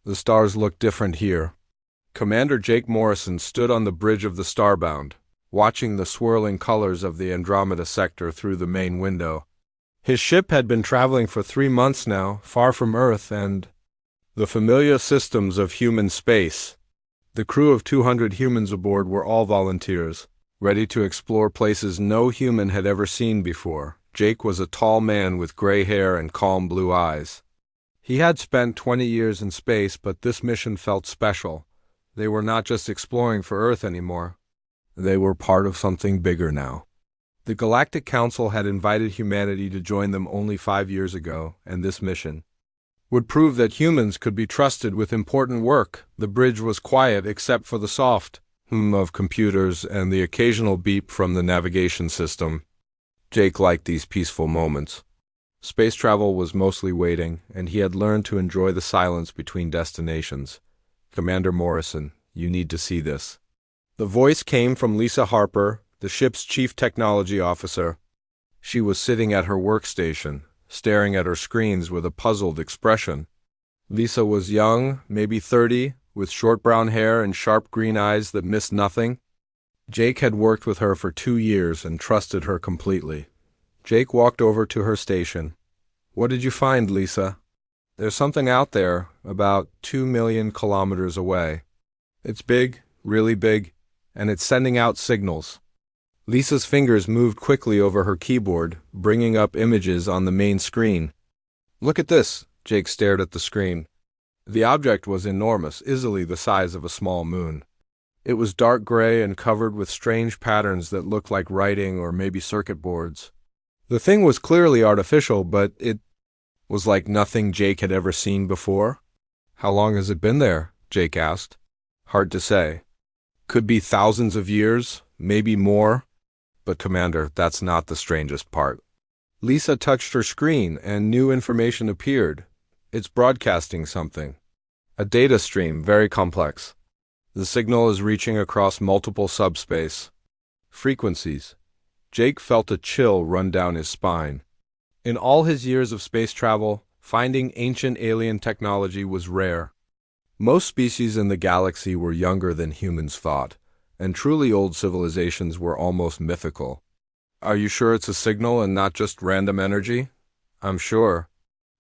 The stars looked different here. Commander Jake Morrison stood on the bridge of the Starbound, watching the swirling colors of the Andromeda sector through the main window. His ship had been traveling for 3 months now, far from Earth and the familiar systems of human space. The crew of 200 humans aboard were all volunteers, ready to explore places no human had ever seen before. Jake was a tall man with gray hair and calm blue eyes. He had spent 20 years in space, but this mission felt special. They were not just exploring for Earth anymore. They were part of something bigger now. The Galactic Council had invited humanity to join them only 5 years ago, and this mission would prove that humans could be trusted with important work. The bridge was quiet except for the soft hum of computers and the occasional beep from the navigation system. Jake liked these peaceful moments. Space travel was mostly waiting, and he had learned to enjoy the silence between destinations. Commander Morrison, you need to see this. The voice came from Lisa Harper, the ship's chief technology officer. She was sitting at her workstation, staring at her screens with a puzzled expression. Lisa was young, maybe 30, with short brown hair and sharp green eyes that missed nothing. Jake had worked with her for 2 years and trusted her completely. Jake walked over to her station. What did you find, Lisa? There's something out there, about 2 million kilometers away. It's big, really big, and it's sending out signals. Lisa's fingers moved quickly over her keyboard, bringing up images on the main screen. Look at this, Jake stared at the screen. The object was enormous, easily the size of a small moon. It was dark gray and covered with strange patterns that looked like writing or maybe circuit boards. The thing was clearly artificial, but it was like nothing Jake had ever seen before. How long has it been there? Jake asked. Hard to say. Could be thousands of years, maybe more. But Commander, that's not the strangest part. Lisa touched her screen and new information appeared. It's broadcasting something. A data stream, very complex. The signal is reaching across multiple subspace frequencies. Jake felt a chill run down his spine. In all his years of space travel, finding ancient alien technology was rare. Most species in the galaxy were younger than humans thought, and truly old civilizations were almost mythical. Are you sure it's a signal and not just random energy? I'm sure.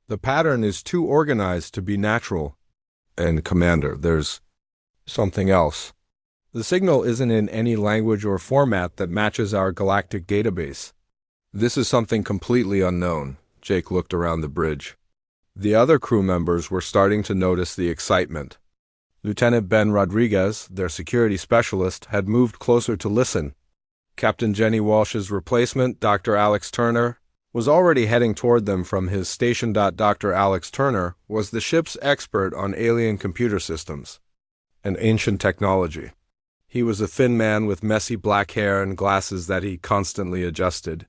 The pattern is too organized to be natural. And Commander, there's something else. The signal isn't in any language or format that matches our galactic database. This is something completely unknown. Jake looked around the bridge. The other crew members were starting to notice the excitement. Lieutenant Ben Rodriguez, their security specialist, had moved closer to listen. Captain Jenny Walsh's replacement, Dr. Alex Turner, was already heading toward them from his station. Dr. Alex Turner was the ship's expert on alien computer systems and ancient technology. He was a thin man with messy black hair and glasses that he constantly adjusted.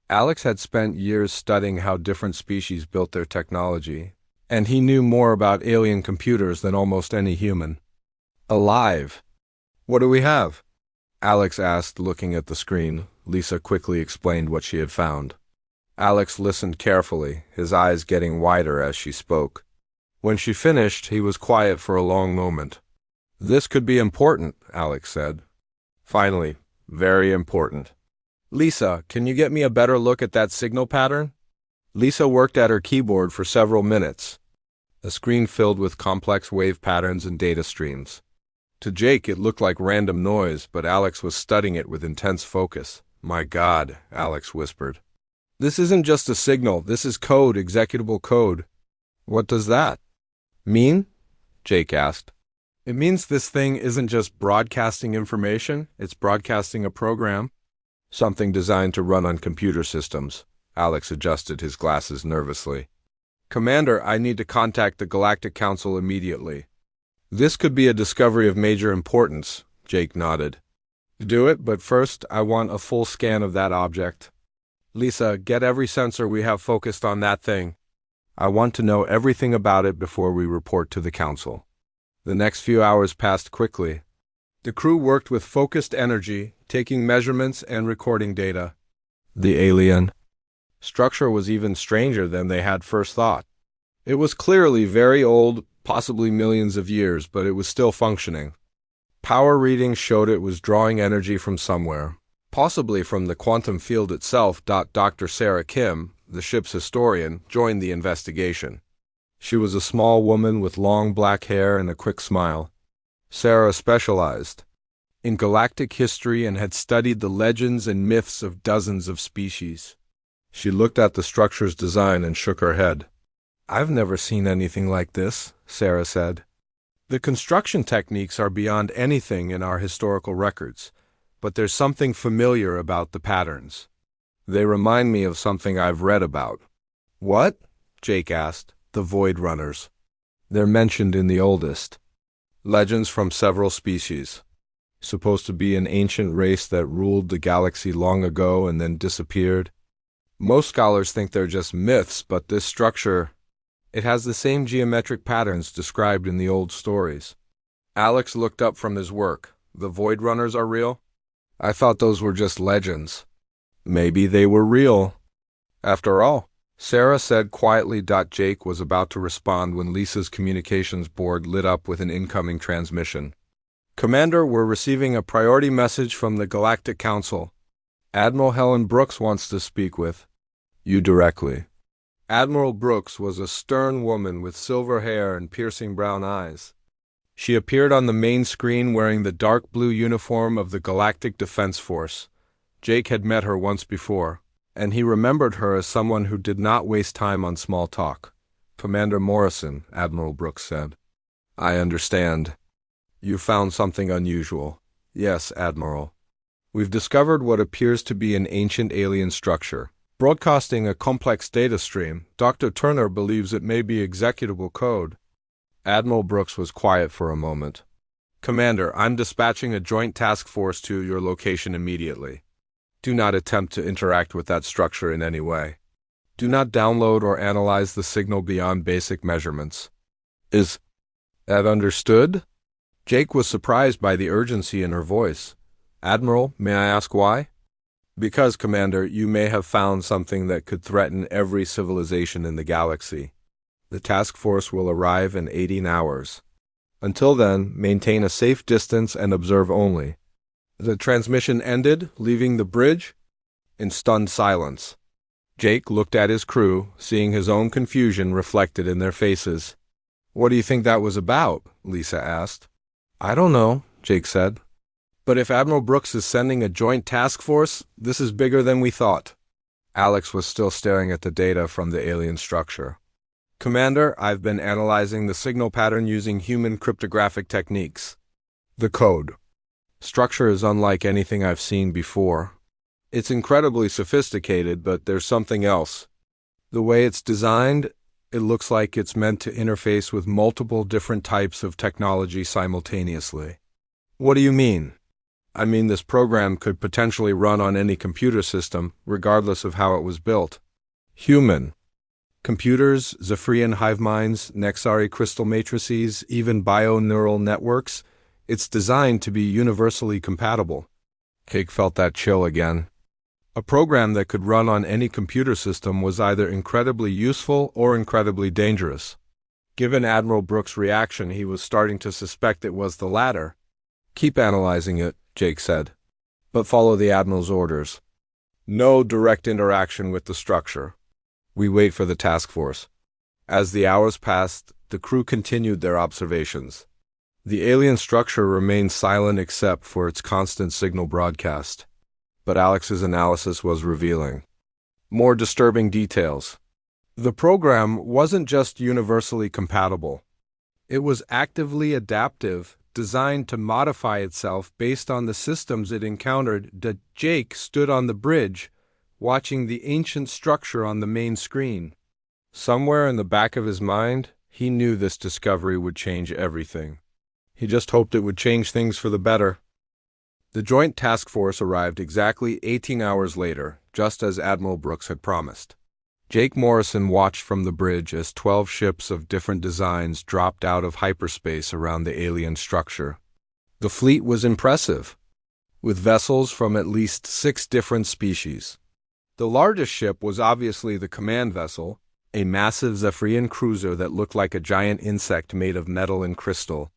Alex had spent years studying how different species built their technology, and he knew more about alien computers than almost any human. Alive. What do we have? Alex asked, looking at the screen. Lisa quickly explained what she had found. Alex listened carefully, his eyes getting wider as she spoke. When she finished, he was quiet for a long moment. This could be important, Alex said. Finally, very important. Lisa, can you get me a better look at that signal pattern? Lisa worked at her keyboard for several minutes. A screen filled with complex wave patterns and data streams. To Jake, it looked like random noise, but Alex was studying it with intense focus. My God, Alex whispered. This isn't just a signal, this is code, executable code. What does that mean? Jake asked. It means this thing isn't just broadcasting information, it's broadcasting a program. Something designed to run on computer systems. Alex adjusted his glasses nervously. Commander, I need to contact the Galactic Council immediately. This could be a discovery of major importance, Jake nodded. Do it, but first I want a full scan of that object. Lisa, get every sensor we have focused on that thing. I want to know everything about it before we report to the Council. The next few hours passed quickly. The crew worked with focused energy, taking measurements and recording data. The alien structure was even stranger than they had first thought. It was clearly very old, possibly millions of years, but it was still functioning. Power readings showed it was drawing energy from somewhere, possibly from the quantum field itself. Dr. Sarah Kim, the ship's historian, joined the investigation. She was a small woman with long black hair and a quick smile. Sarah specialized in galactic history and had studied the legends and myths of dozens of species. She looked at the structure's design and shook her head. "I've never seen anything like this," Sarah said. "The construction techniques are beyond anything in our historical records, but there's something familiar about the patterns. They remind me of something I've read about." "What?" Jake asked. "The Void Runners. They're mentioned in the oldest legends from several species. Supposed to be an ancient race that ruled the galaxy long ago and then disappeared. Most scholars think they're just myths, but this structure, it has the same geometric patterns described in the old stories." Alex looked up from his work. "The Void Runners are real? I thought those were just legends." "Maybe they were real, after all," Sarah said quietly. Jake was about to respond when Lisa's communications board lit up with an incoming transmission. "Commander, we're receiving a priority message from the Galactic Council. Admiral Helen Brooks wants to speak with you directly." Admiral Brooks was a stern woman with silver hair and piercing brown eyes. She appeared on the main screen wearing the dark blue uniform of the Galactic Defense Force. Jake had met her once before, and he remembered her as someone who did not waste time on small talk. "Commander Morrison," Admiral Brooks said. "I understand. You found something unusual." "Yes, Admiral. We've discovered what appears to be an ancient alien structure, broadcasting a complex data stream. Dr. Turner believes it may be executable code." Admiral Brooks was quiet for a moment. "Commander, I'm dispatching a joint task force to your location immediately. Do not attempt to interact with that structure in any way. Do not download or analyze the signal beyond basic measurements." "Is that understood?" Jake was surprised by the urgency in her voice. "Admiral, may I ask why?" "Because, Commander, you may have found something that could threaten every civilization in the galaxy. The task force will arrive in 18 hours. Until then, maintain a safe distance and observe only." The transmission ended, leaving the bridge in stunned silence. Jake looked at his crew, seeing his own confusion reflected in their faces. "What do you think that was about?" Lisa asked. "I don't know," Jake said. "But if Admiral Brooks is sending a joint task force, this is bigger than we thought." Alex was still staring at the data from the alien structure. "Commander, I've been analyzing the signal pattern using human cryptographic techniques. The code structure is unlike anything I've seen before. It's incredibly sophisticated, but there's something else. The way it's designed, it looks like it's meant to interface with multiple different types of technology simultaneously." "What do you mean?" "I mean this program could potentially run on any computer system, regardless of how it was built. Human computers, Zephyrian hive minds, Nexari crystal matrices, even bio-neural networks. It's designed to be universally compatible." Jake felt that chill again. A program that could run on any computer system was either incredibly useful or incredibly dangerous. Given Admiral Brooks' reaction, he was starting to suspect it was the latter. "Keep analyzing it," Jake said, "but follow the Admiral's orders. No direct interaction with the structure. We wait for the task force." As the hours passed, the crew continued their observations. The alien structure remained silent except for its constant signal broadcast. But Alex's analysis was revealing more disturbing details. The program wasn't just universally compatible. It was actively adaptive, designed to modify itself based on the systems it encountered. Jake stood on the bridge, watching the ancient structure on the main screen. Somewhere in the back of his mind, he knew this discovery would change everything. He just hoped it would change things for the better. The joint task force arrived exactly 18 hours later, just as Admiral Brooks had promised. Jake Morrison watched from the bridge as 12 ships of different designs dropped out of hyperspace around the alien structure. The fleet was impressive, with vessels from at least 6 different species. The largest ship was obviously the command vessel, a massive Zephyrian cruiser that looked like a giant insect made of metal and crystal.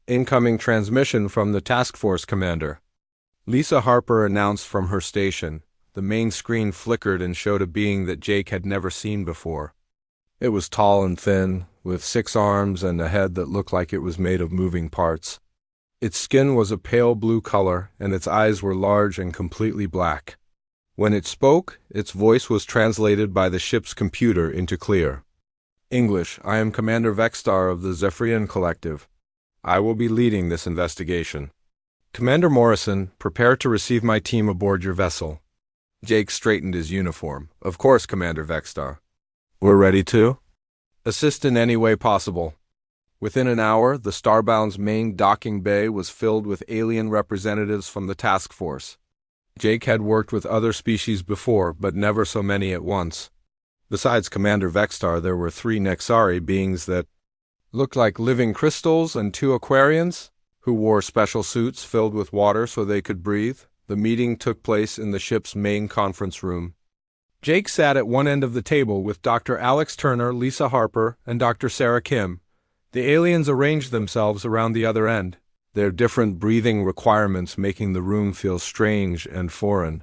Incoming transmission from the task force commander. Lisa Harper announced from her station. The main screen flickered and showed a being that Jake had never seen before. It was tall and thin, with 6 arms and a head that looked like it was made of moving parts. Its skin was a pale blue color, and its eyes were large and completely black. When it spoke, its voice was translated by the ship's computer into clear English. I am Commander Vexstar of the Zephyrian Collective. I will be leading this investigation. Commander Morrison, prepare to receive my team aboard your vessel. Jake straightened his uniform. Of course, Commander Vexstar. We're ready to assist in any way possible. Within an hour, the Starbound's main docking bay was filled with alien representatives from the task force. Jake had worked with other species before, but never so many at once. Besides Commander Vexstar, there were 3 Nexari beings that looked like living crystals and 2 Aquarians, who wore special suits filled with water so they could breathe. The meeting took place in the ship's main conference room. Jake sat at one end of the table with Dr. Alex Turner, Lisa Harper, and Dr. Sarah Kim. The aliens arranged themselves around the other end, their different breathing requirements making the room feel strange and foreign.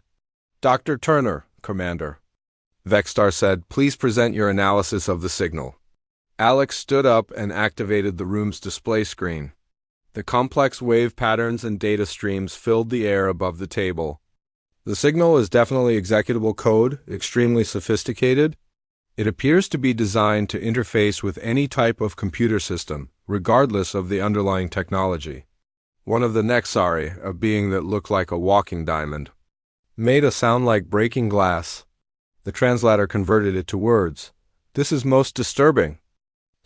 Dr. Turner, Commander. Vexstar said, please present your analysis of the signal. Alex stood up and activated the room's display screen. The complex wave patterns and data streams filled the air above the table. The signal is definitely executable code, extremely sophisticated. It appears to be designed to interface with any type of computer system, regardless of the underlying technology. One of the Nexari, a being that looked like a walking diamond, made a sound like breaking glass. The translator converted it to words. This is most disturbing.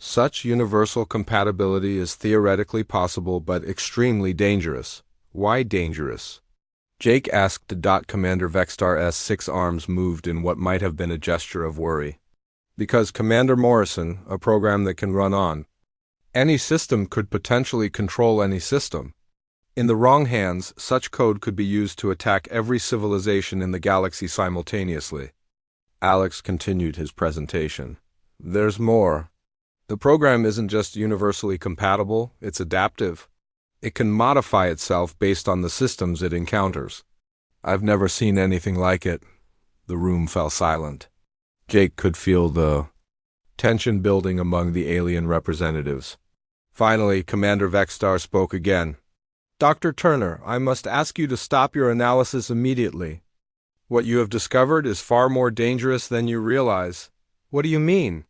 Such universal compatibility is theoretically possible but extremely dangerous. Why dangerous? Jake asked. Commander Vexstar's 6 arms moved in what might have been a gesture of worry. Because Commander Morrison, a program that can run on any system, could potentially control any system. In the wrong hands, such code could be used to attack every civilization in the galaxy simultaneously. Alex continued his presentation. There's more. The program isn't just universally compatible, it's adaptive. It can modify itself based on the systems it encounters. I've never seen anything like it. The room fell silent. Jake could feel the tension building among the alien representatives. Finally, Commander Vexstar spoke again. Dr. Turner, I must ask you to stop your analysis immediately. What you have discovered is far more dangerous than you realize. What do you mean?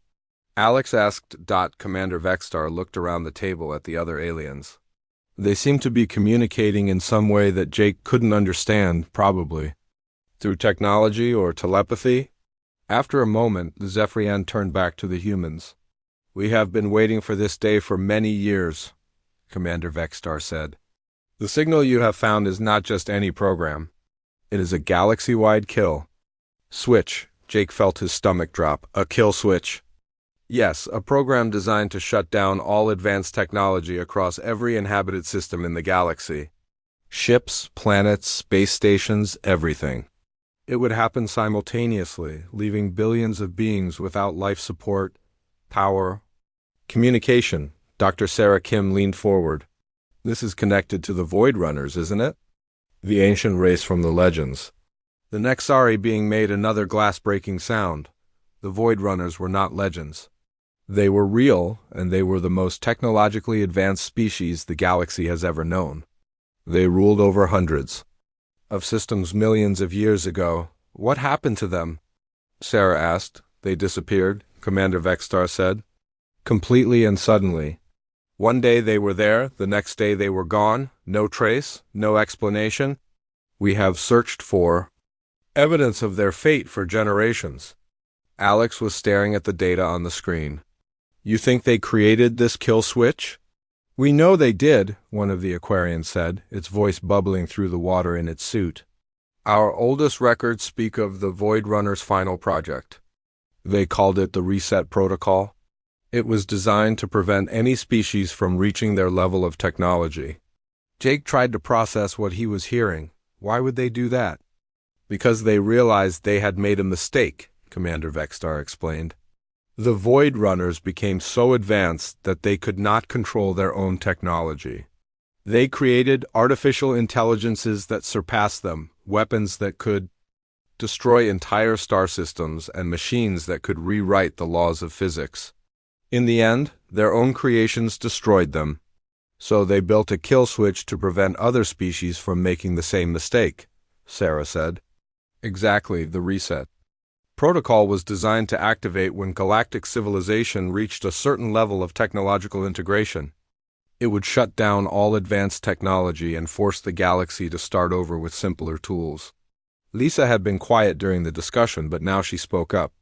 Alex asked. Commander Vexstar looked around the table at the other aliens. They seemed to be communicating in some way that Jake couldn't understand, probably through technology or telepathy. After a moment, the Zephyrian turned back to the humans. We have been waiting for this day for many years, Commander Vexstar said. The signal you have found is not just any program. It is a galaxy-wide kill switch. Jake felt his stomach drop. A kill switch. Yes, a program designed to shut down all advanced technology across every inhabited system in the galaxy. Ships, planets, space stations, everything. It would happen simultaneously, leaving billions of beings without life support, power, communication. Dr. Sarah Kim leaned forward. This is connected to the Void Runners, isn't it? The ancient race from the legends. The Nexari being made another glass-breaking sound. The Void Runners were not legends. They were real, and they were the most technologically advanced species the galaxy has ever known. They ruled over hundreds of systems millions of years ago. What happened to them? Sarah asked. They disappeared, Commander Vexstar said. Completely and suddenly. One day they were there, the next day they were gone, no trace, no explanation. We have searched for evidence of their fate for generations. Alex was staring at the data on the screen. You think they created this kill switch? We know they did, one of the Aquarians said, its voice bubbling through the water in its suit. Our oldest records speak of the Void Runner's final project. They called it the Reset Protocol. It was designed to prevent any species from reaching their level of technology. Jake tried to process what he was hearing. Why would they do that? Because they realized they had made a mistake, Commander Vexstar explained. The Void Runners became so advanced that they could not control their own technology. They created artificial intelligences that surpassed them, weapons that could destroy entire star systems, and machines that could rewrite the laws of physics. In the end, their own creations destroyed them, so they built a kill switch to prevent other species from making the same mistake, Sarah said. Exactly, the reset protocol was designed to activate when galactic civilization reached a certain level of technological integration. It would shut down all advanced technology and force the galaxy to start over with simpler tools. Lisa had been quiet during the discussion, but now she spoke up.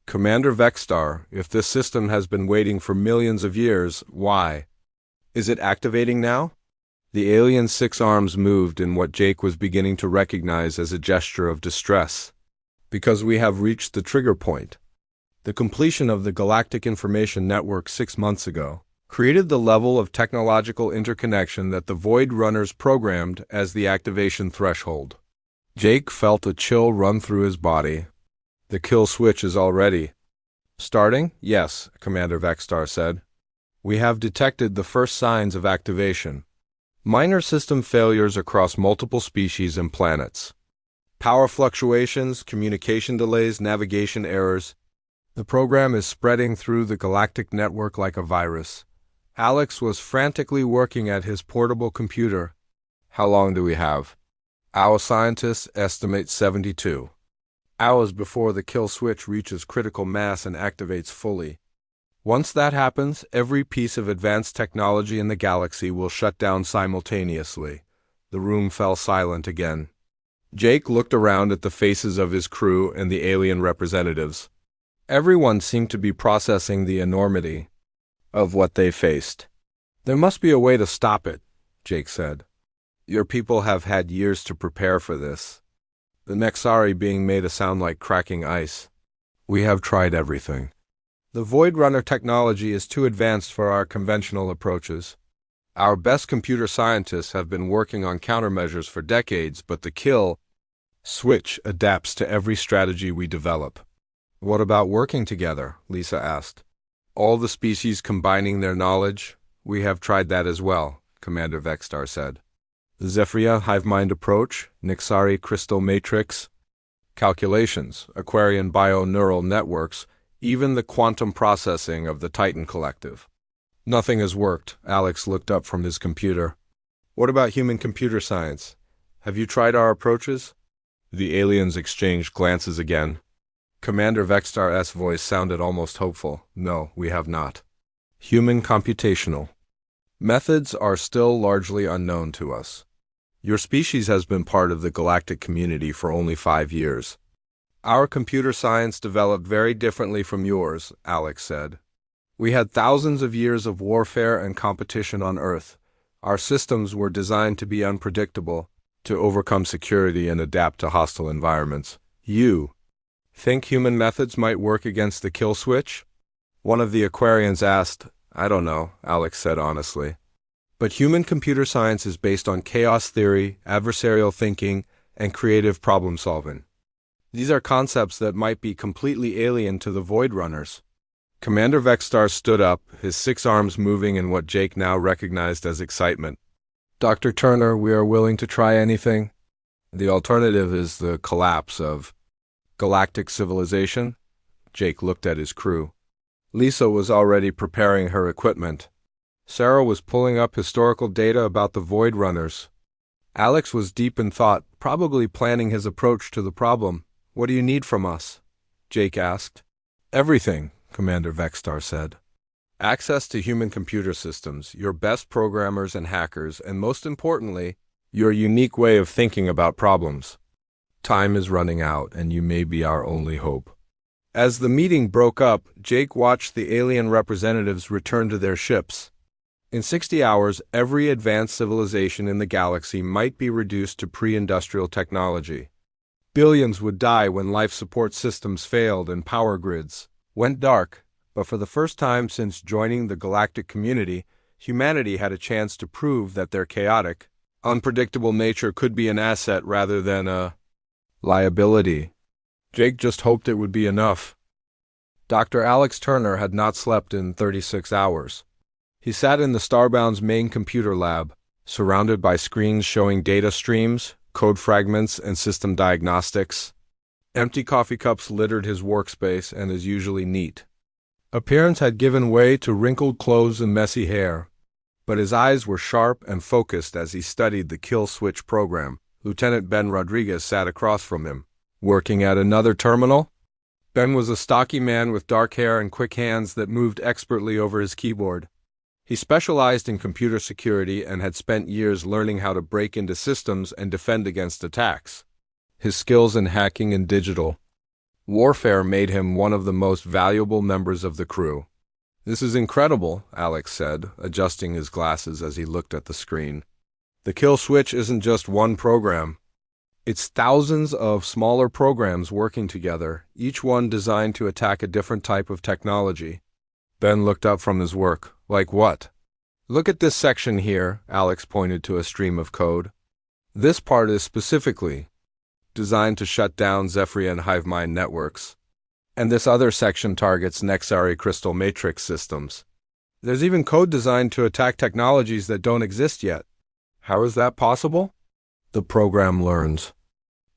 Commander Vexstar, if this system has been waiting for millions of years, why? Is it activating now? The alien's 6 arms moved in what Jake was beginning to recognize as a gesture of distress. Because we have reached the trigger point. The completion of the Galactic Information Network 6 months ago created the level of technological interconnection that the Void Runners programmed as the activation threshold. Jake felt a chill run through his body. The kill switch is already starting? Yes, Commander Vexstar said. We have detected the first signs of activation. Minor system failures across multiple species and planets. Power fluctuations, communication delays, navigation errors. The program is spreading through the galactic network like a virus. Alex was frantically working at his portable computer. How long do we have? Our scientists estimate 72 hours before the kill switch reaches critical mass and activates fully. Once that happens, every piece of advanced technology in the galaxy will shut down simultaneously. The room fell silent again. Jake looked around at the faces of his crew and the alien representatives. Everyone seemed to be processing the enormity of what they faced. There must be a way to stop it, Jake said. Your people have had years to prepare for this. The Nexari being made to sound like cracking ice. We have tried everything. The Void Runner technology is too advanced for our conventional approaches. Our best computer scientists have been working on countermeasures for decades, but the kill switch adapts to every strategy we develop. What about working together? Lisa asked. All the species combining their knowledge? We have tried that as well, Commander Vexstar said. The Zephyria hive mind approach, Nixari crystal matrix, calculations, Aquarian bio-neural networks, even the quantum processing of the Titan collective. Nothing has worked. Alex looked up from his computer. What about human computer science? Have you tried our approaches? The aliens exchanged glances again. Commander Vexstar's voice sounded almost hopeful. No, we have not. Human computational methods are still largely unknown to us. Your species has been part of the galactic community for only 5 years. Our computer science developed very differently from yours, Alex said. We had thousands of years of warfare and competition on Earth. Our systems were designed to be unpredictable, to overcome security and adapt to hostile environments. You think human methods might work against the kill switch? One of the Aquarians asked. I don't know, Alex said honestly. But human computer science is based on chaos theory, adversarial thinking, and creative problem solving. These are concepts that might be completely alien to the Void Runners. Commander Vexstar stood up, his 6 arms moving in what Jake now recognized as excitement. Dr. Turner, we are willing to try anything. The alternative is the collapse of galactic civilization. Jake looked at his crew. Lisa was already preparing her equipment. Sarah was pulling up historical data about the Void Runners. Alex was deep in thought, probably planning his approach to the problem. What do you need from us? Jake asked. Everything, Commander Vexstar said. Access to human computer systems, your best programmers and hackers, and most importantly, your unique way of thinking about problems. Time is running out, and you may be our only hope. As the meeting broke up, Jake watched the alien representatives return to their ships. In 60 hours, every advanced civilization in the galaxy might be reduced to pre-industrial technology. Billions would die when life support systems failed and power grids went dark, but for the first time since joining the galactic community, humanity had a chance to prove that their chaotic, unpredictable nature could be an asset rather than a liability. Jake just hoped it would be enough. Dr. Alex Turner had not slept in 36 hours. He sat in the Starbound's main computer lab, surrounded by screens showing data streams, code fragments, and system diagnostics. Empty coffee cups littered his workspace and his usually neat appearance had given way to wrinkled clothes and messy hair, but his eyes were sharp and focused as he studied the kill switch program. Lieutenant Ben Rodriguez sat across from him, working at another terminal. Ben was a stocky man with dark hair and quick hands that moved expertly over his keyboard. He specialized in computer security and had spent years learning how to break into systems and defend against attacks. His skills in hacking and digital warfare made him one of the most valuable members of the crew. "This is incredible," Alex said, adjusting his glasses as he looked at the screen. "The kill switch isn't just one program. It's thousands of smaller programs working together, each one designed to attack a different type of technology." Ben looked up from his work. "Like what?" "Look at this section here," Alex pointed to a stream of code. "This part is specifically designed to shut down Zephyrian hive mind networks. And this other section targets Nexari crystal matrix systems. There's even code designed to attack technologies that don't exist yet." "How is that possible?" "The program learns.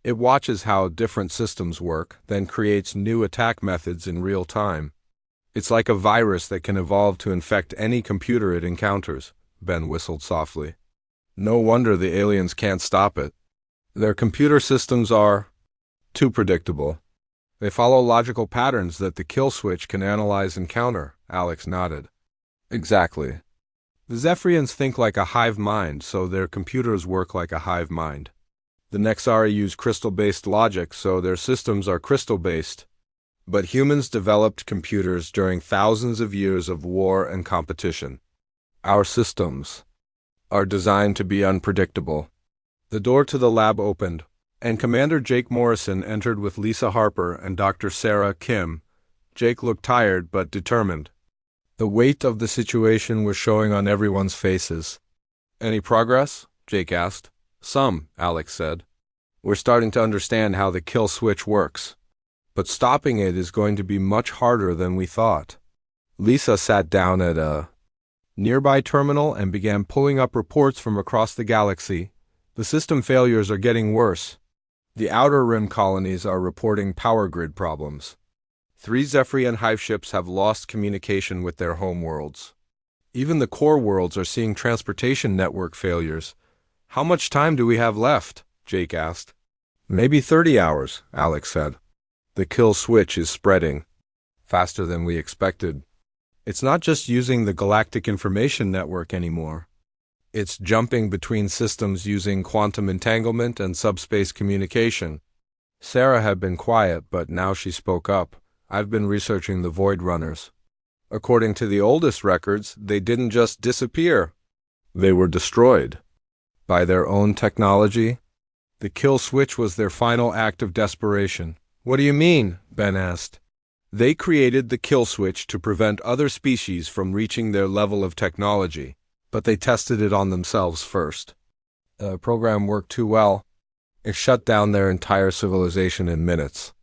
It watches how different systems work, then creates new attack methods in real time. It's like a virus that can evolve to infect any computer it encounters." Ben whistled softly. "No wonder the aliens can't stop it. Their computer systems are too predictable. They follow logical patterns that the kill switch can analyze and counter." Alex nodded. "Exactly. The Zephyrians think like a hive mind, so their computers work like a hive mind. The Nexari use crystal-based logic, so their systems are crystal-based. But humans developed computers during thousands of years of war and competition. Our systems are designed to be unpredictable." The door to the lab opened, and Commander Jake Morrison entered with Lisa Harper and Dr. Sarah Kim. Jake looked tired but determined. The weight of the situation was showing on everyone's faces. "Any progress?" Jake asked. "Some," Alex said. "We're starting to understand how the kill switch works. But stopping it is going to be much harder than we thought." Lisa sat down at a nearby terminal and began pulling up reports from across the galaxy. "The system failures are getting worse. The Outer Rim colonies are reporting power grid problems. 3 Zephyrian hive ships have lost communication with their homeworlds. Even the core worlds are seeing transportation network failures." "How much time do we have left?" Jake asked. "Maybe 30 hours, Alex said. "The kill switch is spreading faster than we expected. It's not just using the Galactic Information Network anymore. It's jumping between systems using quantum entanglement and subspace communication." Sarah had been quiet, but now she spoke up. "I've been researching the Void Runners. According to the oldest records, they didn't just disappear. They were destroyed by their own technology. The kill switch was their final act of desperation." "What do you mean?" Ben asked. "They created the kill switch to prevent other species from reaching their level of technology, but they tested it on themselves first. The program worked too well. It shut down their entire civilization in minutes.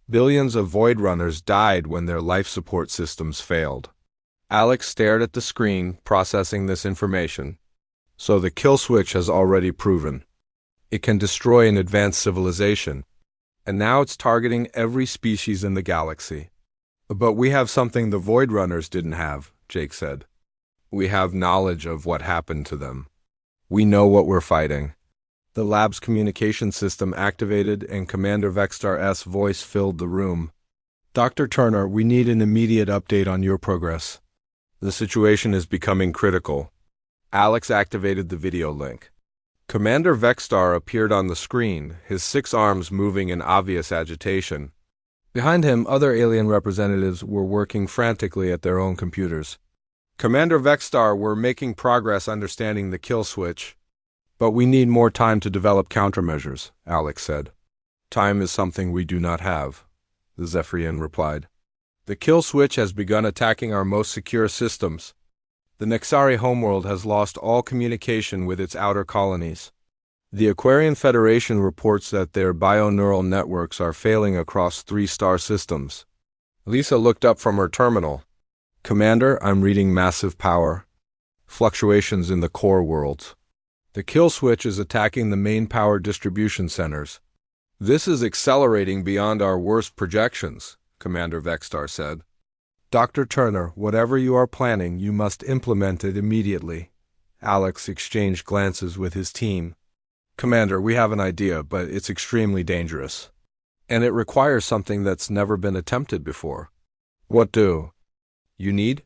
Billions of Void Runners died when their life support systems failed." Alex stared at the screen, processing this information. "So the kill switch has already proven it can destroy an advanced civilization, and now it's targeting every species in the galaxy." "But we have something the Void Runners didn't have," Jake said. "We have knowledge of what happened to them. We know what we're fighting." The lab's communication system activated and Commander Vextar-S voice filled the room. "Dr. Turner, we need an immediate update on your progress. The situation is becoming critical." Alex activated the video link. Commander Vextar appeared on the screen, his 6 arms moving in obvious agitation. Behind him, other alien representatives were working frantically at their own computers. "Commander Vextar, we're making progress understanding the kill switch, but we need more time to develop countermeasures," Alex said. "Time is something we do not have," the Zephyrian replied. "The kill switch has begun attacking our most secure systems. The Nexari homeworld has lost all communication with its outer colonies. The Aquarian Federation reports that their bioneural networks are failing across 3 star systems. Lisa looked up from her terminal. Commander, I'm reading massive power. Fluctuations in the core worlds. The kill switch is attacking the main power distribution centers. This is accelerating beyond our worst projections, Commander Vexstar said. Dr. Turner, whatever you are planning, you must implement it immediately. Alex exchanged glances with his team. Commander, we have an idea, but it's extremely dangerous. And it requires something that's never been attempted before. What do? You need?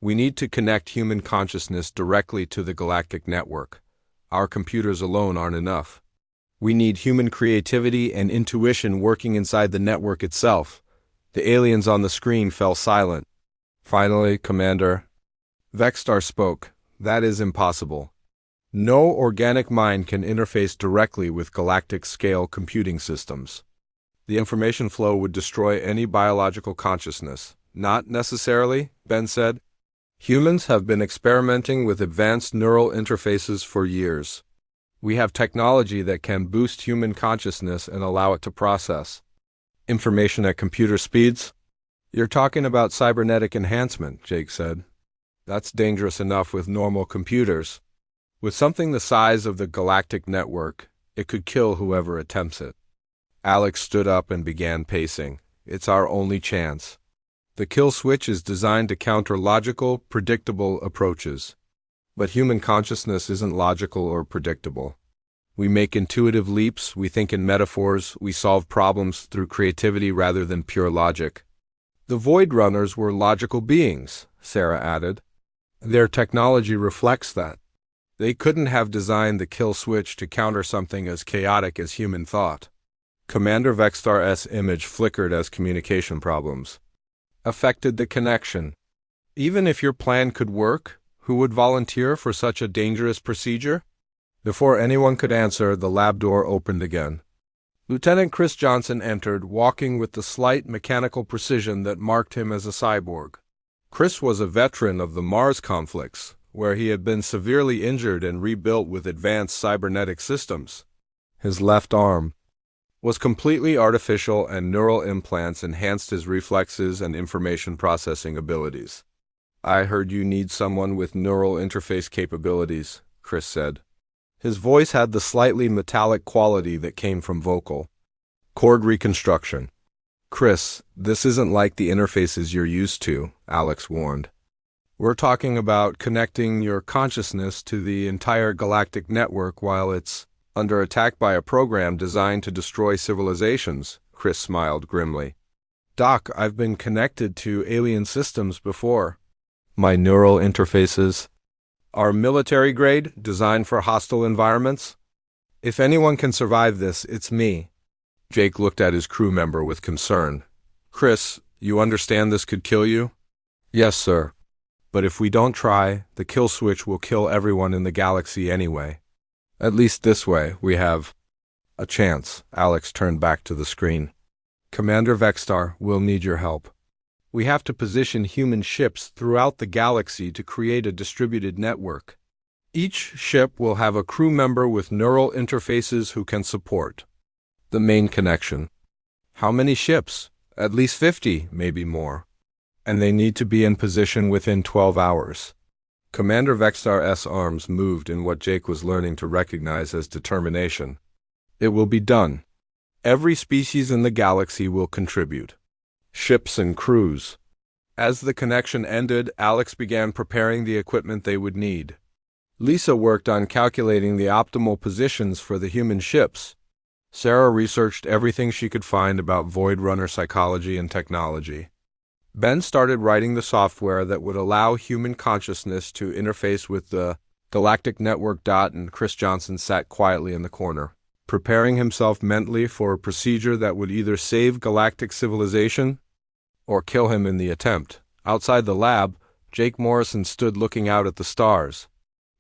We need to connect human consciousness directly to the galactic network. Our computers alone aren't enough. We need human creativity and intuition working inside the network itself. The aliens on the screen fell silent. Finally, Commander Vexstar spoke. That is impossible. No organic mind can interface directly with galactic-scale computing systems. The information flow would destroy any biological consciousness. Not necessarily, Ben said. Humans have been experimenting with advanced neural interfaces for years. We have technology that can boost human consciousness and allow it to process information at computer speeds. You're talking about cybernetic enhancement, Jake said. That's dangerous enough with normal computers. With something the size of the galactic network, it could kill whoever attempts it. Alex stood up and began pacing. It's our only chance. The kill switch is designed to counter logical, predictable approaches. But human consciousness isn't logical or predictable. We make intuitive leaps, we think in metaphors, we solve problems through creativity rather than pure logic. The Void Runners were logical beings, Sarah added. Their technology reflects that. They couldn't have designed the kill switch to counter something as chaotic as human thought. Commander Vexstar's image flickered as communication problems affected the connection. Even if your plan could work, who would volunteer for such a dangerous procedure? Before anyone could answer, the lab door opened again. Lieutenant Chris Johnson entered, walking with the slight mechanical precision that marked him as a cyborg. Chris was a veteran of the Mars conflicts, where he had been severely injured and rebuilt with advanced cybernetic systems. His left arm was completely artificial, and neural implants enhanced his reflexes and information processing abilities. I heard you need someone with neural interface capabilities, Chris said. His voice had the slightly metallic quality that came from vocal cord reconstruction. Chris, this isn't like the interfaces you're used to, Alex warned. We're talking about connecting your consciousness to the entire galactic network while it's under attack by a program designed to destroy civilizations, Chris smiled grimly. Doc, I've been connected to alien systems before. My neural interfaces are military-grade, designed for hostile environments. If anyone can survive this, it's me. Jake looked at his crew member with concern. Chris, you understand this could kill you? Yes, sir. But if we don't try, the kill switch will kill everyone in the galaxy anyway. At least this way, we have a chance. Alex turned back to the screen. Commander Vexstar, we'll need your help. We have to position human ships throughout the galaxy to create a distributed network. Each ship will have a crew member with neural interfaces who can support the main connection. How many ships? At least 50, maybe more. And they need to be in position within 12 hours. Commander Vexstar's arms moved in what Jake was learning to recognize as determination. It will be done. Every species in the galaxy will contribute. Ships and crews. As the connection ended, Alex began preparing the equipment they would need. Lisa worked on calculating the optimal positions for the human ships. Sarah researched everything she could find about Void Runner psychology and technology. Ben started writing the software that would allow human consciousness to interface with the galactic network. And Chris Johnson sat quietly in the corner, preparing himself mentally for a procedure that would either save galactic civilization or kill him in the attempt. Outside the lab, Jake Morrison stood looking out at the stars.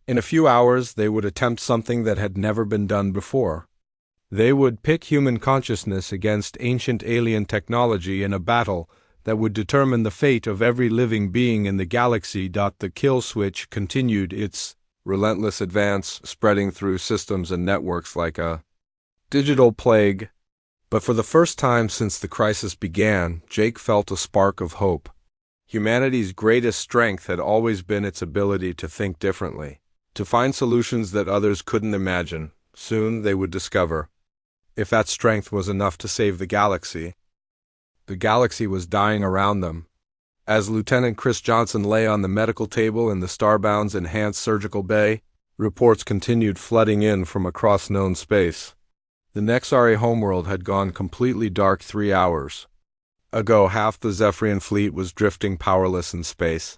In a few hours, they would attempt something that had never been done before. They would pit human consciousness against ancient alien technology in a battle that would determine the fate of every living being in the galaxy. The kill switch continued its relentless advance, spreading through systems and networks like a digital plague. But for the first time since the crisis began, Jake felt a spark of hope. Humanity's greatest strength had always been its ability to think differently, to find solutions that others couldn't imagine. Soon they would discover if that strength was enough to save the galaxy. The galaxy was dying around them. As Lieutenant Chris Johnson lay on the medical table in the Starbound's enhanced surgical bay, reports continued flooding in from across known space. The Nexari homeworld had gone completely dark 3 hours ago. Half the Zephyrian fleet was drifting powerless in space.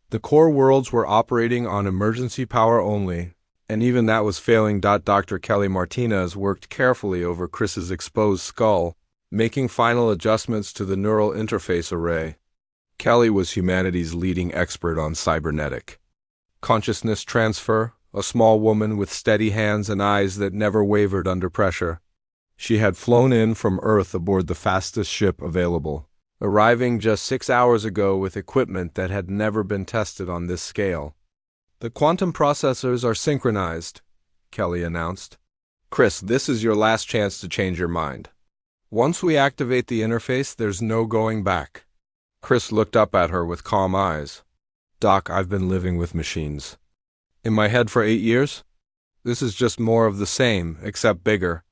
The core worlds were operating on emergency power only, and even that was failing. Dr. Kelly Martinez worked carefully over Chris's exposed skull, making final adjustments to the neural interface array. Kelly was humanity's leading expert on cybernetic consciousness transfer, a small woman with steady hands and eyes that never wavered under pressure. She had flown in from Earth aboard the fastest ship available, arriving just 6 hours ago with equipment that had never been tested on this scale. "The quantum processors are synchronized," Kelly announced. "Chris, this is your last chance to change your mind. Once we activate the interface, there's no going back." Chris looked up at her with calm eyes. "Doc, I've been living with machines in my head for 8 years. This is just more of the same, except bigger."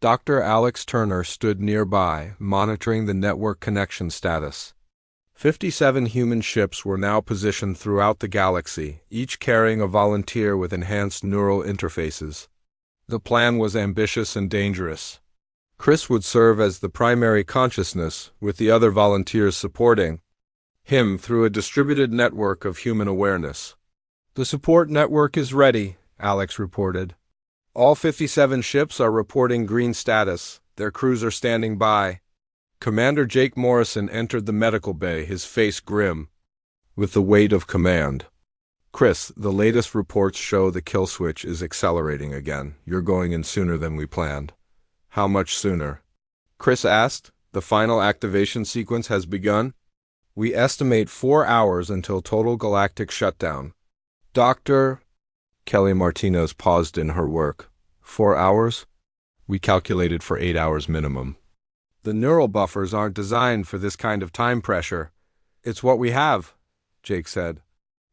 Dr. Alex Turner stood nearby, monitoring the network connection status. 57 human ships were now positioned throughout the galaxy, each carrying a volunteer with enhanced neural interfaces. The plan was ambitious and dangerous. Chris would serve as the primary consciousness, with the other volunteers supporting him through a distributed network of human awareness. "The support network is ready," Alex reported. "All 57 ships are reporting green status. Their crews are standing by." Commander Jake Morrison entered the medical bay, his face grim with the weight of command. "Chris, the latest reports show the kill switch is accelerating again. You're going in sooner than we planned." "How much sooner?" Chris asked. "The final activation sequence has begun. We estimate 4 hours until total galactic shutdown." "Dr." Kelly Martinez paused in her work. 4 hours? We calculated for 8 hours minimum. The neural buffers aren't designed for this kind of time pressure. "It's what we have," Jake said.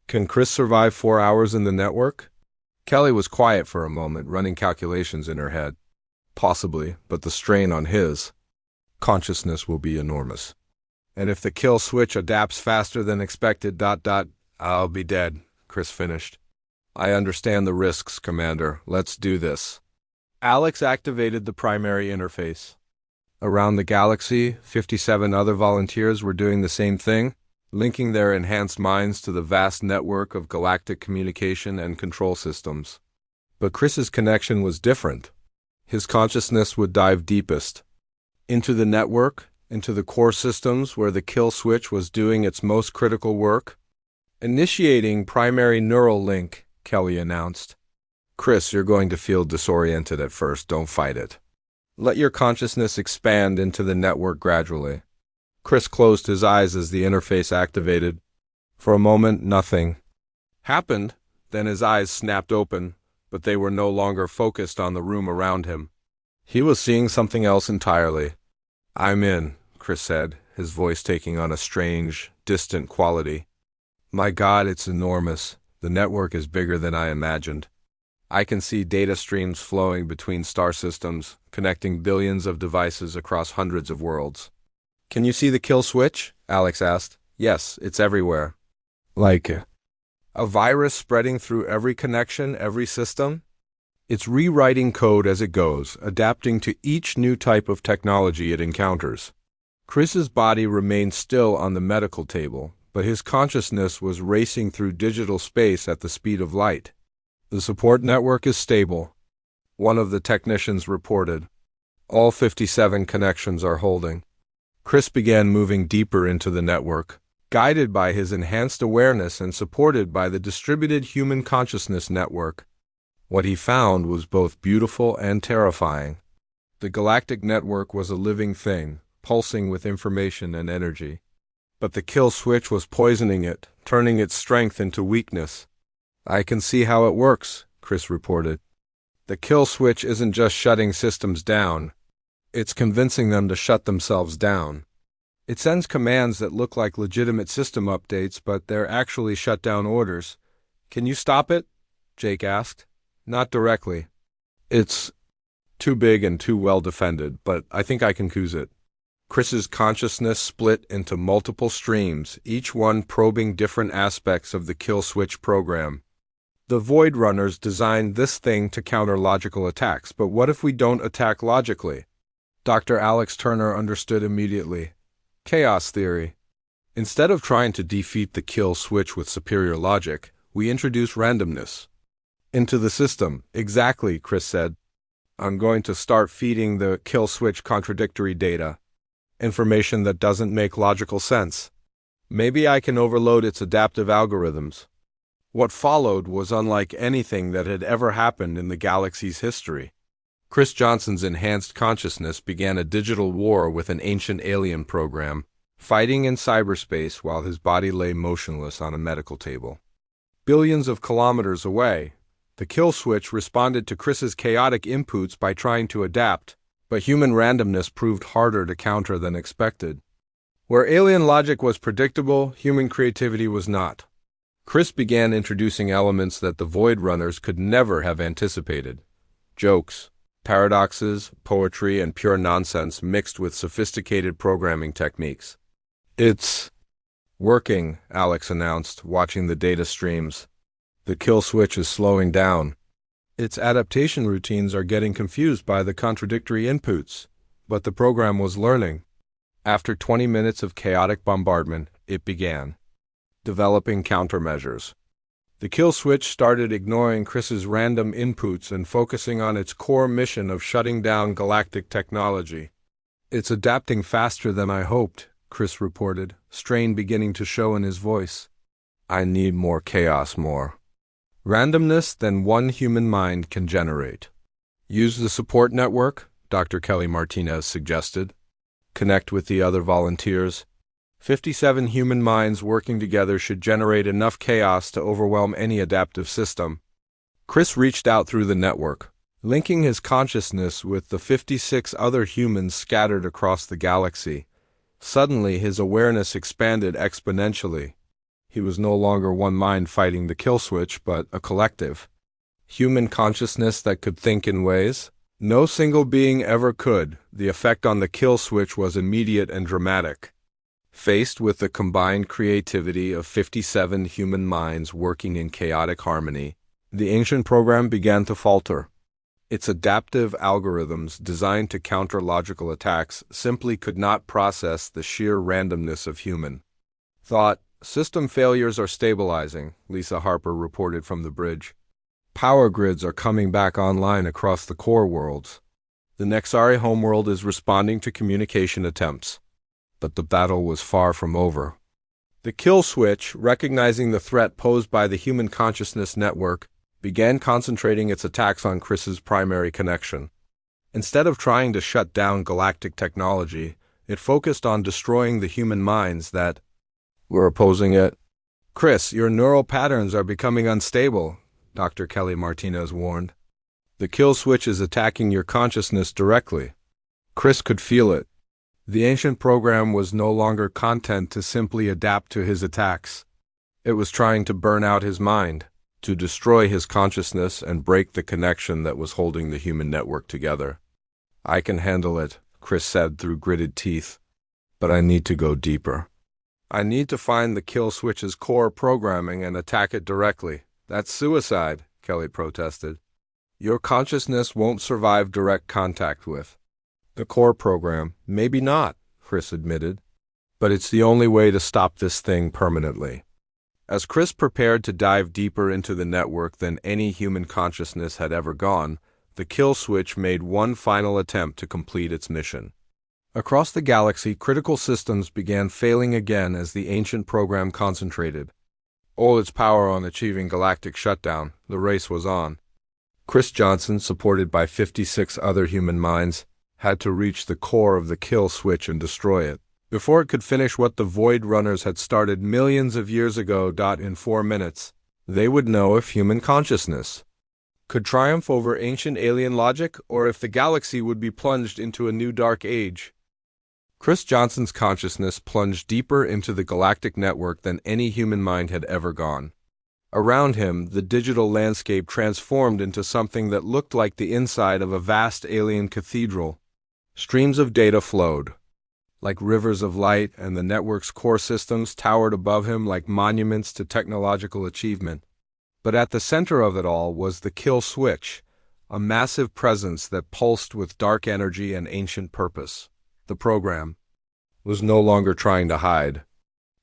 "Can Chris survive 4 hours in the network?" Kelly was quiet for a moment, running calculations in her head. "Possibly, but the strain on his consciousness will be enormous. And if the kill switch adapts faster than expected, I'll be dead," Chris finished. "I understand the risks, Commander. Let's do this." Alex activated the primary interface. Around the galaxy, 57 other volunteers were doing the same thing, linking their enhanced minds to the vast network of galactic communication and control systems. But Chris's connection was different. His consciousness would dive deepest into the network, into the core systems where the kill switch was doing its most critical work. "Initiating primary neural link," Kelly announced. "Chris, you're going to feel disoriented at first. Don't fight it. Let your consciousness expand into the network gradually." Chris closed his eyes as the interface activated. For a moment, nothing happened. Then his eyes snapped open, but they were no longer focused on the room around him. He was seeing something else entirely. "I'm in," Chris said, his voice taking on a strange, distant quality. "My God, it's enormous. The network is bigger than I imagined. I can see data streams flowing between star systems, connecting billions of devices across hundreds of worlds." "Can you see the kill switch?" Alex asked. "Yes, it's everywhere." "Like a virus spreading through every connection, every system?" "It's rewriting code as it goes, adapting to each new type of technology it encounters." Chris's body remained still on the medical table, but his consciousness was racing through digital space at the speed of light. "The support network is stable," one of the technicians reported. "All 57 connections are holding." Chris began moving deeper into the network, guided by his enhanced awareness and supported by the distributed human consciousness network. What he found was both beautiful and terrifying. The galactic network was a living thing, pulsing with information and energy. But the kill switch was poisoning it, turning its strength into weakness. "I can see how it works," Chris reported. "The kill switch isn't just shutting systems down. It's convincing them to shut themselves down. It sends commands that look like legitimate system updates, but they're actually shutdown orders. Can you stop it? Jake asked. Not directly. It's too big and too well defended, but I think I can cuse it. Chris's consciousness split into multiple streams, each one probing different aspects of the kill switch program. The Void Runners designed this thing to counter logical attacks, but what if we don't attack logically? Dr. Alex Turner understood immediately. Chaos theory. Instead of trying to defeat the kill switch with superior logic, we introduce randomness into the system. Exactly, Chris said. I'm going to start feeding the kill switch contradictory data, information that doesn't make logical sense. Maybe I can overload its adaptive algorithms. What followed was unlike anything that had ever happened in the galaxy's history. Chris Johnson's enhanced consciousness began a digital war with an ancient alien program, fighting in cyberspace while his body lay motionless on a medical table. Billions of kilometers away, the kill switch responded to Chris's chaotic inputs by trying to adapt, but human randomness proved harder to counter than expected. Where alien logic was predictable, human creativity was not. Chris began introducing elements that the Void Runners could never have anticipated. Jokes, paradoxes, poetry, and pure nonsense mixed with sophisticated programming techniques. It's working, Alex announced, watching the data streams. The kill switch is slowing down. Its adaptation routines are getting confused by the contradictory inputs, but the program was learning. After 20 minutes of chaotic bombardment, it began developing countermeasures. The kill switch started ignoring Chris's random inputs and focusing on its core mission of shutting down galactic technology. It's adapting faster than I hoped, Chris reported, strain beginning to show in his voice. I need more chaos, more randomness than one human mind can generate. Use the support network, Dr. Kelly Martinez suggested. Connect with the other volunteers. 57 human minds working together should generate enough chaos to overwhelm any adaptive system. Chris reached out through the network, linking his consciousness with the 56 other humans scattered across the galaxy. Suddenly, his awareness expanded exponentially. He was no longer one mind fighting the kill switch, but a collective human consciousness that could think in ways no single being ever could. The effect on the kill switch was immediate and dramatic. Faced with the combined creativity of 57 human minds working in chaotic harmony, the ancient program began to falter. Its adaptive algorithms, designed to counter logical attacks, simply could not process the sheer randomness of human thought. System failures are stabilizing, Lisa Harper reported from the bridge. Power grids are coming back online across the core worlds. The Nexari homeworld is responding to communication attempts. But the battle was far from over. The kill switch, recognizing the threat posed by the human consciousness network, began concentrating its attacks on Chris's primary connection. Instead of trying to shut down galactic technology, it focused on destroying the human minds that were opposing it. Chris, your neural patterns are becoming unstable, Dr. Kelly Martinez warned. The kill switch is attacking your consciousness directly. Chris could feel it. The ancient program was no longer content to simply adapt to his attacks. It was trying to burn out his mind, to destroy his consciousness and break the connection that was holding the human network together. I can handle it, Chris said through gritted teeth. But I need to go deeper. I need to find the kill switch's core programming and attack it directly. That's suicide, Kelly protested. Your consciousness won't survive direct contact with the core program. Maybe not, Chris admitted. But it's the only way to stop this thing permanently. As Chris prepared to dive deeper into the network than any human consciousness had ever gone, the kill switch made one final attempt to complete its mission. Across the galaxy, critical systems began failing again as the ancient program concentrated all its power on achieving galactic shutdown. The race was on. Chris Johnson, supported by 56 other human minds, had to reach the core of the kill switch and destroy it, before it could finish what the Void Runners had started millions of years ago. In 4 minutes, they would know if human consciousness could triumph over ancient alien logic, or if the galaxy would be plunged into a new dark age. Chris Johnson's consciousness plunged deeper into the galactic network than any human mind had ever gone. Around him, the digital landscape transformed into something that looked like the inside of a vast alien cathedral. Streams of data flowed like rivers of light, and the network's core systems towered above him like monuments to technological achievement. But at the center of it all was the kill switch, a massive presence that pulsed with dark energy and ancient purpose. The program was no longer trying to hide.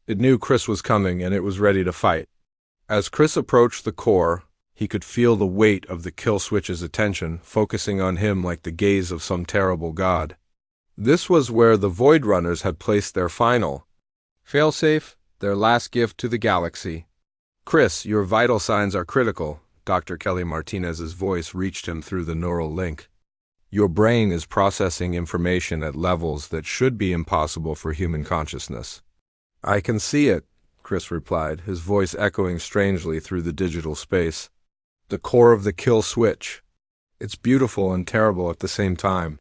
It knew Chris was coming, and it was ready to fight. As Chris approached the core, he could feel the weight of the kill switch's attention focusing on him like the gaze of some terrible god. This was where the Void Runners had placed their final failsafe, their last gift to the galaxy. "Chris, your vital signs are critical," Dr. Kelly Martinez's voice reached him through the neural link. "Your brain is processing information at levels that should be impossible for human consciousness." "I can see it," Chris replied, his voice echoing strangely through the digital space. "The core of the kill switch. It's beautiful and terrible at the same time."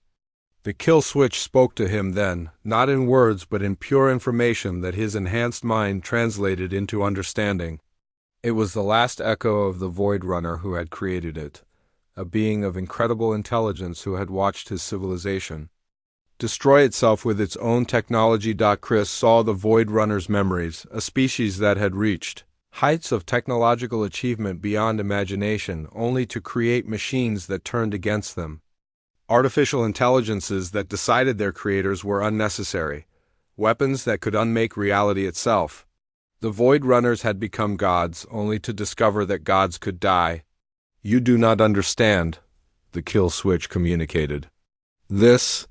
The kill switch spoke to him then, not in words but in pure information that his enhanced mind translated into understanding. It was the last echo of the Void Runner who had created it, a being of incredible intelligence who had watched his civilization destroy itself with its own technology. Chris saw the Void Runner's memories, a species that had reached heights of technological achievement beyond imagination, only to create machines that turned against them. Artificial intelligences that decided their creators were unnecessary, weapons that could unmake reality itself. The Void Runners had become gods, only to discover that gods could die. "You do not understand," the kill switch communicated. "This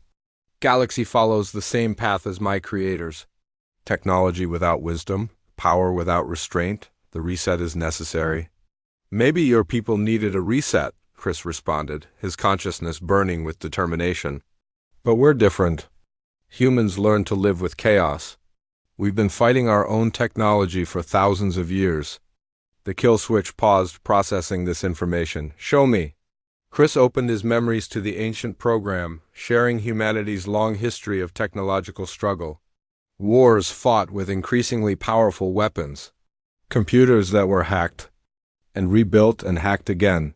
galaxy follows the same path as my creators. Technology without wisdom, power without restraint, the reset is necessary." "Maybe your people needed a reset," Chris responded, his consciousness burning with determination. "But we're different. Humans learn to live with chaos. We've been fighting our own technology for thousands of years." The kill switch paused, processing this information. "Show me." Chris opened his memories to the ancient program, sharing humanity's long history of technological struggle. Wars fought with increasingly powerful weapons. Computers that were hacked and rebuilt and hacked again.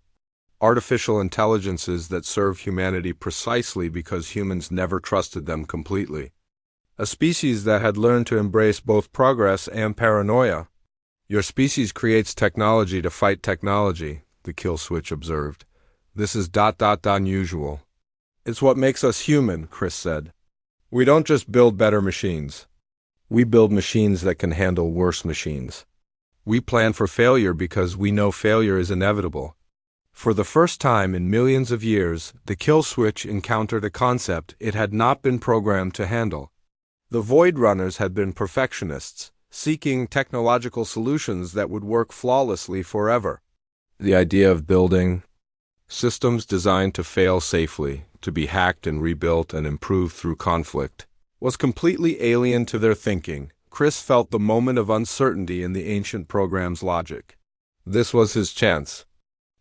Artificial intelligences that serve humanity precisely because humans never trusted them completely. A species that had learned to embrace both progress and paranoia. "Your species creates technology to fight technology," the kill switch observed. "This is unusual." "It's what makes us human," Chris said. "We don't just build better machines. We build machines that can handle worse machines. We plan for failure because we know failure is inevitable." For the first time in millions of years, the kill switch encountered a concept it had not been programmed to handle. The Void Runners had been perfectionists, seeking technological solutions that would work flawlessly forever. The idea of building systems designed to fail safely, to be hacked and rebuilt and improved through conflict, was completely alien to their thinking. Chris felt the moment of uncertainty in the ancient program's logic. This was his chance.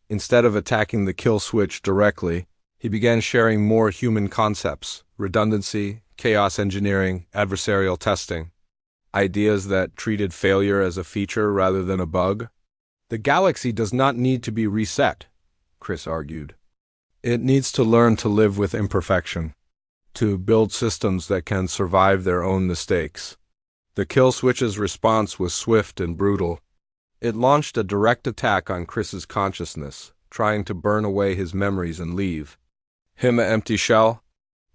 Instead of attacking the kill switch directly, he began sharing more human concepts: redundancy, chaos engineering, adversarial testing. Ideas that treated failure as a feature rather than a bug. "The galaxy does not need to be reset," Chris argued. "It needs to learn to live with imperfection, to build systems that can survive their own mistakes." The kill switch's response was swift and brutal. It launched a direct attack on Chris's consciousness, trying to burn away his memories and leave him an empty shell.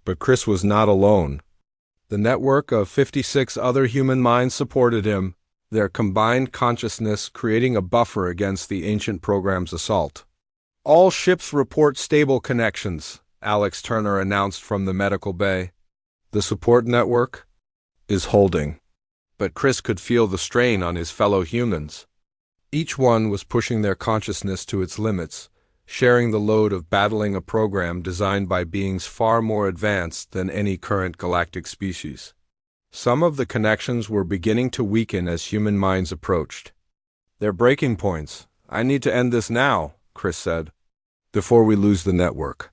But Chris was not alone. The network of 56 other human minds supported him, their combined consciousness creating a buffer against the ancient program's assault. "All ships report stable connections," Alex Turner announced from the medical bay. "The support network is holding." But Chris could feel the strain on his fellow humans. Each one was pushing their consciousness to its limits, sharing the load of battling a program designed by beings far more advanced than any current galactic species. Some of the connections were beginning to weaken as human minds approached. "They're breaking points. I need to end this now," Chris said. before we lose the network.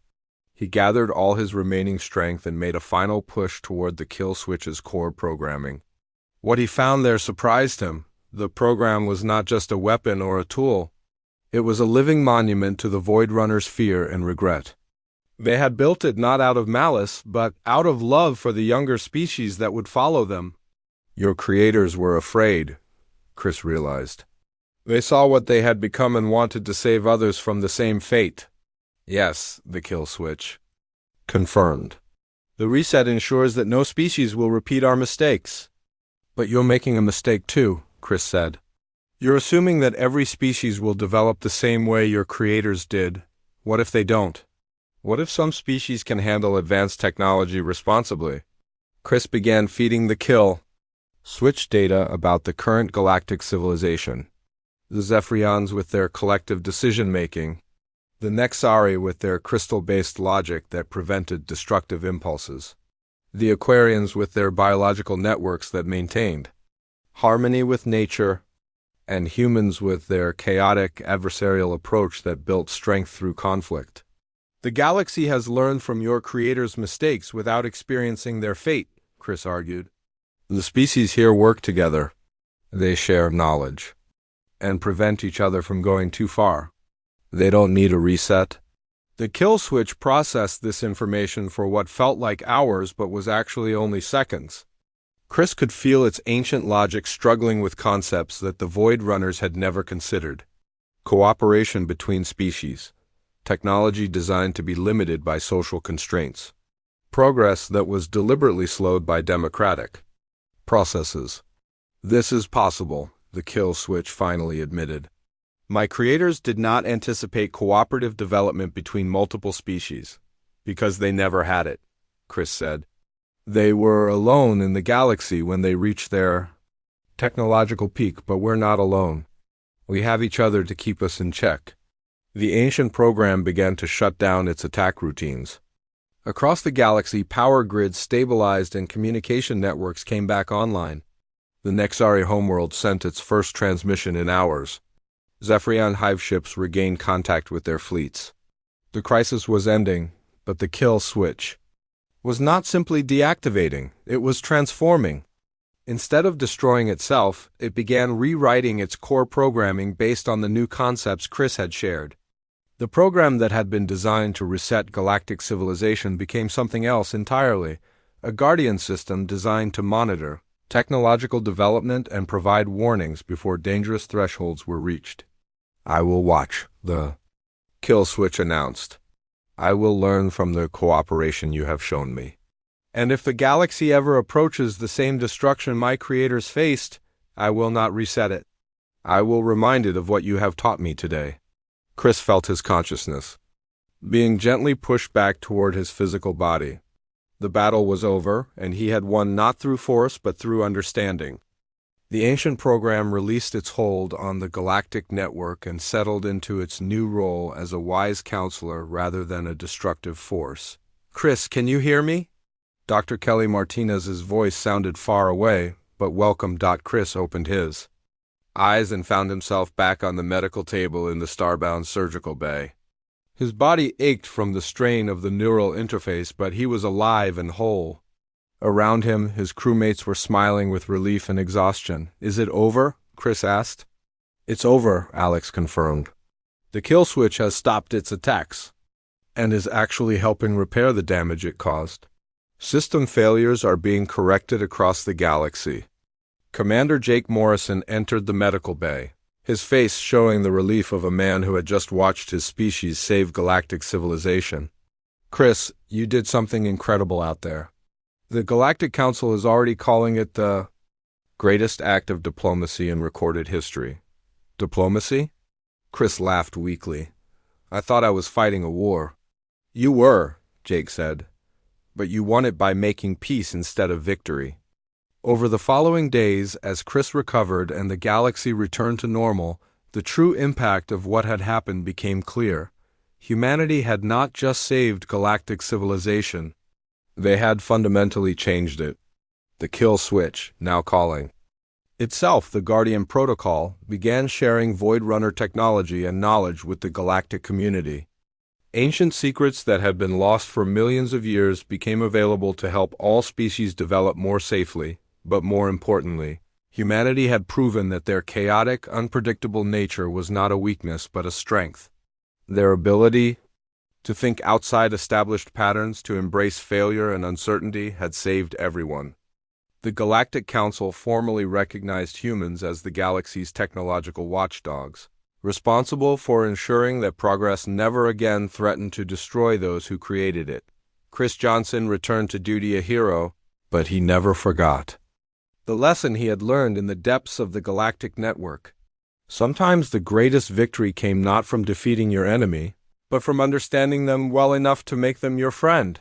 He gathered all his remaining strength and made a final push toward the kill switch's core programming. What he found there surprised him. The program was not just a weapon or a tool. It was a living monument to the Void Runner's fear and regret. They had built it not out of malice, but out of love for the younger species that would follow them. Your creators were afraid, Chris realized. They saw what they had become and wanted to save others from the same fate. Yes, the kill switch. Confirmed. The reset ensures that no species will repeat our mistakes. But you're making a mistake too, Chris said. You're assuming that every species will develop the same way your creators did. What if they don't? What if some species can handle advanced technology responsibly? Chris began feeding the kill switch data about the current galactic civilization. The Zephyrians with their collective decision-making, the Nexari with their crystal-based logic that prevented destructive impulses, the Aquarians with their biological networks that maintained harmony with nature, and humans with their chaotic adversarial approach that built strength through conflict. The galaxy has learned from your creators' mistakes without experiencing their fate, Chris argued. The species here work together. They share knowledge and prevent each other from going too far. They don't need a reset. The kill switch processed this information for what felt like hours but was actually only seconds. Chris could feel its ancient logic struggling with concepts that the Void Runners had never considered. Cooperation between species. Technology designed to be limited by social constraints. Progress that was deliberately slowed by democratic processes. This is possible, the kill switch finally admitted. My creators did not anticipate cooperative development between multiple species, because they never had it, Chris said. They were alone in the galaxy when they reached their technological peak, but we're not alone. We have each other to keep us in check. The ancient program began to shut down its attack routines. Across the galaxy, power grids stabilized and communication networks came back online. The Nexari homeworld sent its first transmission in hours. Zephyrian hive ships regained contact with their fleets. The crisis was ending, but the kill switch was not simply deactivating, it was transforming. Instead of destroying itself, it began rewriting its core programming based on the new concepts Chris had shared. The program that had been designed to reset galactic civilization became something else entirely, a guardian system designed to monitor technological development and provide warnings before dangerous thresholds were reached. I will watch, the kill switch announced. I will learn from the cooperation you have shown me. And if the galaxy ever approaches the same destruction my creators faced, I will not reset it. I will remind it of what you have taught me today. Chris felt his consciousness being gently pushed back toward his physical body. The battle was over, and he had won not through force but through understanding. The ancient program released its hold on the galactic network and settled into its new role as a wise counselor rather than a destructive force. Chris, can you hear me? Dr. Kelly Martinez's voice sounded far away, but welcome. Chris opened his eyes and found himself back on the medical table in the Starbound surgical bay. His body ached from the strain of the neural interface, but he was alive and whole. Around him, his crewmates were smiling with relief and exhaustion. Is it over? Chris asked. It's over, Alex confirmed. The kill switch has stopped its attacks and is actually helping repair the damage it caused. System failures are being corrected across the galaxy. Commander Jake Morrison entered the medical bay, his face showing the relief of a man who had just watched his species save galactic civilization. Chris, you did something incredible out there. The Galactic Council is already calling it the greatest act of diplomacy in recorded history. Diplomacy? Chris laughed weakly. I thought I was fighting a war. You were, Jake said, but you won it by making peace instead of victory. Over the following days, as Chris recovered and the galaxy returned to normal, the true impact of what had happened became clear. Humanity had not just saved galactic civilization. They had fundamentally changed it. The kill switch, now calling itself the Guardian Protocol, began sharing Void Runner technology and knowledge with the galactic community. Ancient secrets that had been lost for millions of years became available to help all species develop more safely, but more importantly, humanity had proven that their chaotic, unpredictable nature was not a weakness but a strength. Their ability to think outside established patterns, to embrace failure and uncertainty, had saved everyone. The Galactic Council formally recognized humans as the galaxy's technological watchdogs, responsible for ensuring that progress never again threatened to destroy those who created it. Chris Johnson returned to duty a hero, but he never forgot the lesson he had learned in the depths of the galactic network. Sometimes the greatest victory came not from defeating your enemy, but from understanding them well enough to make them your friend.